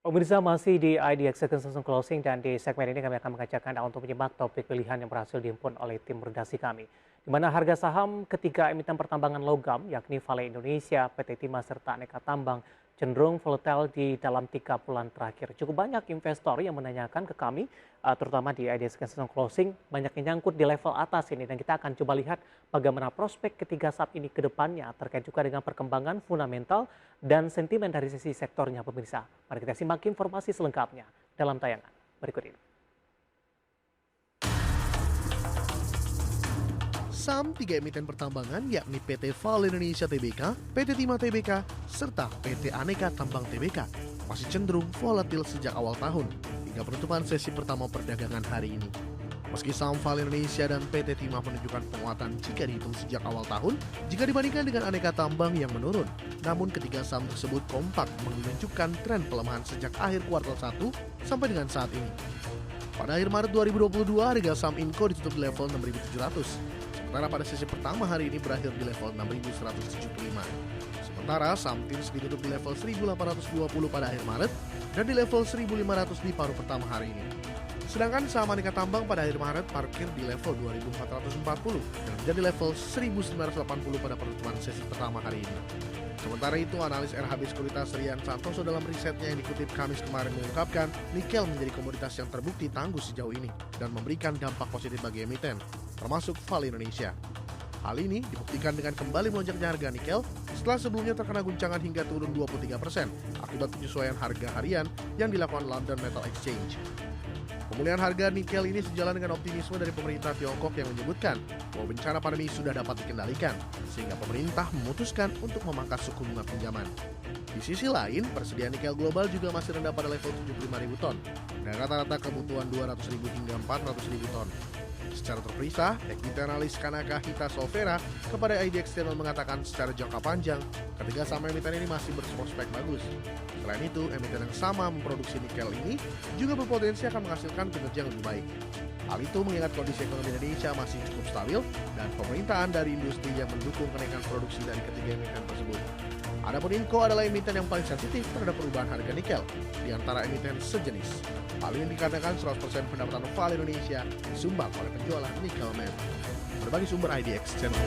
Pemirsa masih di IDX Second Closing dan di segmen ini kami akan mengajak Anda untuk menyimak topik pilihan yang berhasil dihimpun oleh tim redaksi kami. Di mana harga saham ketiga emiten pertambangan logam yakni Vale Indonesia, PT Timah serta Aneka Tambang cenderung volatile di dalam 3 bulan terakhir. Cukup banyak investor yang menanyakan ke kami, terutama di IDX Second Closing, banyak yang nyangkut di level atas ini dan kita akan coba lihat bagaimana prospek ketiga saham ini ke depannya terkait juga dengan perkembangan fundamental dan sentimen dari sisi sektornya pemirsa. Mari kita simak informasi selengkapnya dalam tayangan berikut ini. Saham tiga emiten pertambangan yakni PT Vale Indonesia Tbk, PT Timah Tbk, serta PT Aneka Tambang Tbk masih cenderung volatil sejak awal tahun hingga penutupan sesi pertama perdagangan hari ini. Meski saham Vale Indonesia dan PT Timah menunjukkan penguatan jika dihitung sejak awal tahun, jika dibandingkan dengan Aneka Tambang yang menurun, namun ketiga saham tersebut kompak menunjukkan tren pelemahan sejak akhir kuartal 1 sampai dengan saat ini. Pada akhir Maret 2022, harga saham Inco ditutup di level 6.700. Sementara pada sesi pertama hari ini berakhir di level 6.175. Sementara saham TIMS ditutup di level 1.820 pada akhir Maret dan di level 1.500 di paruh pertama hari ini. Sedangkan saham Aneka Tambang pada akhir Maret parkir di level 2.440 dan menjadi level 1.980 pada penutupan sesi pertama hari ini. Sementara itu, analis RHB Sekuritas Rian Santoso dalam risetnya yang dikutip Kamis kemarin mengungkapkan, nikel menjadi komoditas yang terbukti tangguh sejauh ini dan memberikan dampak positif bagi emiten, termasuk Vale Indonesia. Hal ini dibuktikan dengan kembali melonjaknya harga nikel setelah sebelumnya terkena guncangan hingga turun 23% akibat penyesuaian harga harian yang dilakukan London Metal Exchange. Pemulihan harga nikel ini sejalan dengan optimisme dari pemerintah Tiongkok yang menyebutkan bahwa bencana pandemi sudah dapat dikendalikan, sehingga pemerintah memutuskan untuk memangkas suku bunga pinjaman. Di sisi lain, persediaan nikel global juga masih rendah pada level 75.000 ton, dan rata-rata kebutuhan 200.000 hingga 400.000 ton. Secara terpisah, equity analis Kanaka Hita Solvera kepada IDX Channel mengatakan secara jangka panjang, ketiga saham emiten ini masih berprospek bagus. Selain itu, emiten yang sama memproduksi nikel ini juga berpotensi akan menghasilkan kinerja yang lebih baik. Hal itu mengingat kondisi ekonomi Indonesia masih cukup stabil dan pemerintahan dari industri yang mendukung kenaikan produksi dari ketiga emiten tersebut. Adapun Inco adalah emiten yang paling sensitif terhadap perubahan harga nikel di antara emiten sejenis. Hal ini dikarenakan 100% pendapatan Vale Indonesia disumbang oleh penjualan nikel met. Berbagi sumber IDX Channel.